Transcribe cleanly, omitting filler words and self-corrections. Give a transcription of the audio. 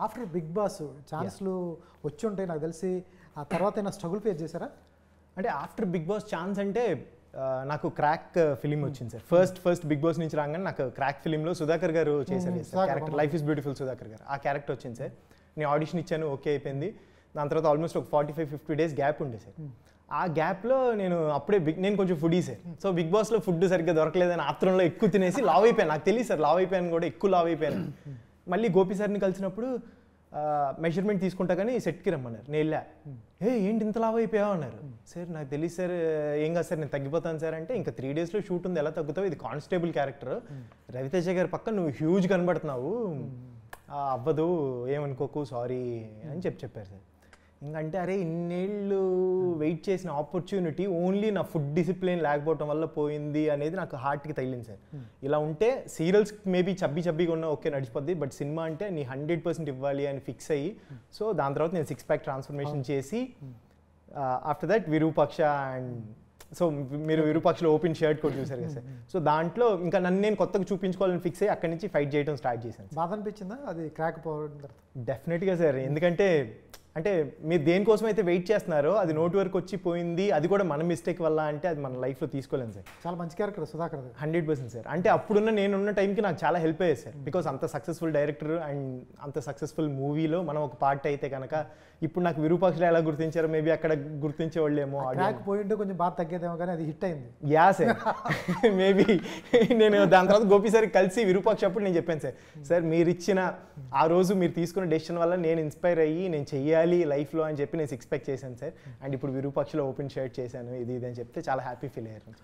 After big boss ఛాన్స్లు వచ్చి ఉంటాయి నాకు తెలిసి, ఆ తర్వాత అయినా స్ట్రగుల్ ఫేస్ చేశారా? అంటే ఆఫ్టర్ బిగ్ బాస్ ఛాన్స్ అంటే నాకు క్రాక్ ఫిలిం వచ్చింది సార్. ఫస్ట్ బిగ్ బాస్ నుంచి రాగానే నాకు క్రాక్ ఫిలింలో సుధాకర్ గారు చేశారు character, life is beautiful Sudhakar గారు. ఆ క్యారెక్టర్ వచ్చింది సార్. నేను ఆడిషన్ ఇచ్చాను, ఓకే అయిపోయింది. దాని తర్వాత ఆల్మోస్ట్ ఒక 45-50 డేస్ గ్యాప్ ఉండే సార్. ఆ గ్యాప్లో నేను అప్పుడే నేను కొంచెం ఫుడీ సార్. సో బిగ్ బాస్లో ఫుడ్ సరిగ్గా దొరకలేదని ఆత్రంలో ఎక్కువ తినేసి లావ్ అయిపోయాను. నాకు తెలియదు సార్ లావ్ అయిపోయాను కూడా, ఎక్కువ లావ్ అయిపోయాను. మళ్ళీ గోపి సార్ని కలిసినప్పుడు మెజర్మెంట్ తీసుకుంటా కానీ సెట్కి రమ్మన్నారు. నేను వెళ్ళా, ఏంటి ఇంత లావ్ అయిపోయావు అన్నారు. సార్ నాకు తెలియదు సార్, ఏం కాదు సార్ నేను తగ్గిపోతాను సార్ అంటే, ఇంకా 3 డేస్లో షూట్ ఉంది ఎలా తగ్గుతావు, ఇది కానిస్టేబుల్ క్యారెక్టర్, రవితేజ గారి పక్క నువ్వు హ్యూజ్ కనబడుతున్నావు, అవ్వదు ఏమనుకోకు సారీ అని చెప్పారు సార్. ఇంకంటే అరే ఇన్నేళ్ళు వెయిట్ చేసిన ఆపర్చునిటీ ఓన్లీ నా ఫుడ్ డిసిప్లిన్ లేకపోవడం వల్ల పోయింది అనేది నాకు హార్ట్కి తగిలింది సార్. ఇలా ఉంటే సీరియల్స్ మేబీ చబ్బీగా ఉన్నా ఓకే నడిచిపోద్ది, బట్ సినిమా అంటే నీ 100% ఇవ్వాలి అని ఫిక్స్ అయ్యి, సో దాని తర్వాత నేను 6 ప్యాక్ ట్రాన్స్ఫర్మేషన్ చేసి after that Virupaksha and so మీరు విరూపాక్షలో ఓపెన్ షర్ట్ కూడా చూసారు కదా సార్. సో దాంట్లో ఇంకా నన్ను నేను కొత్తగా చూపించుకోవాలని ఫిక్స్ అయ్యి అక్కడి నుంచి ఫైట్ చేయడం స్టార్ట్ చేశాను. బాధ అనిపించిందా అది క్రాక్ పోవడం తర్వాత? డెఫినెట్గా సార్, ఎందుకంటే అంటే మీరు దేనికోసం అయితే వెయిట్ చేస్తున్నారో అది నోటి వరకు వచ్చి పోయింది, అది కూడా మన మిస్టేక్ వల్ల అంటే అది మన లైఫ్లో తీసుకోలేము సార్. చాలా మంచి క్యారెక్టర్ సుధాకర్ 100% సార్. అంటే అప్పుడున్న నేనున్న టైంకి నాకు చాలా హెల్ప్ అయ్యేది సార్. బికాస్ అంత సక్సెస్ఫుల్ డైరెక్టర్ అండ్ అంత సక్సెస్ఫుల్ మూవీలో మనం ఒక పార్ట్ అయితే కనుక ఇప్పుడు నాకు విరూపాక్షలో ఎలా గుర్తించారో మేబీ అక్కడ గుర్తించేవాళ్ళేమో. క్రాక్ పోయింటే కొంచెం బాగా తగ్గేదేమో కానీ అది హిట్ అయింది. యా సార్, మేబీ నేను దాని తర్వాత గోపి సార్ కలిసి విరూపాక్ష అప్పుడు నేను చెప్పాను సార్ మీరు ఇచ్చిన ఆ రోజు మీరు తీసుకున్న డెసిషన్ వల్ల నేను ఇన్స్పైర్ అయ్యి నేను చెయ్యాలి లైఫ్లో అని చెప్పి నేను 6 ప్యాక్ చేశాను సార్. అండ్ ఇప్పుడు విరూపాక్షలో ఓపెన్ షర్ట్ చేశాను ఇది అని చెప్తే చాలా హ్యాపీ ఫీల్ అయ్యారు.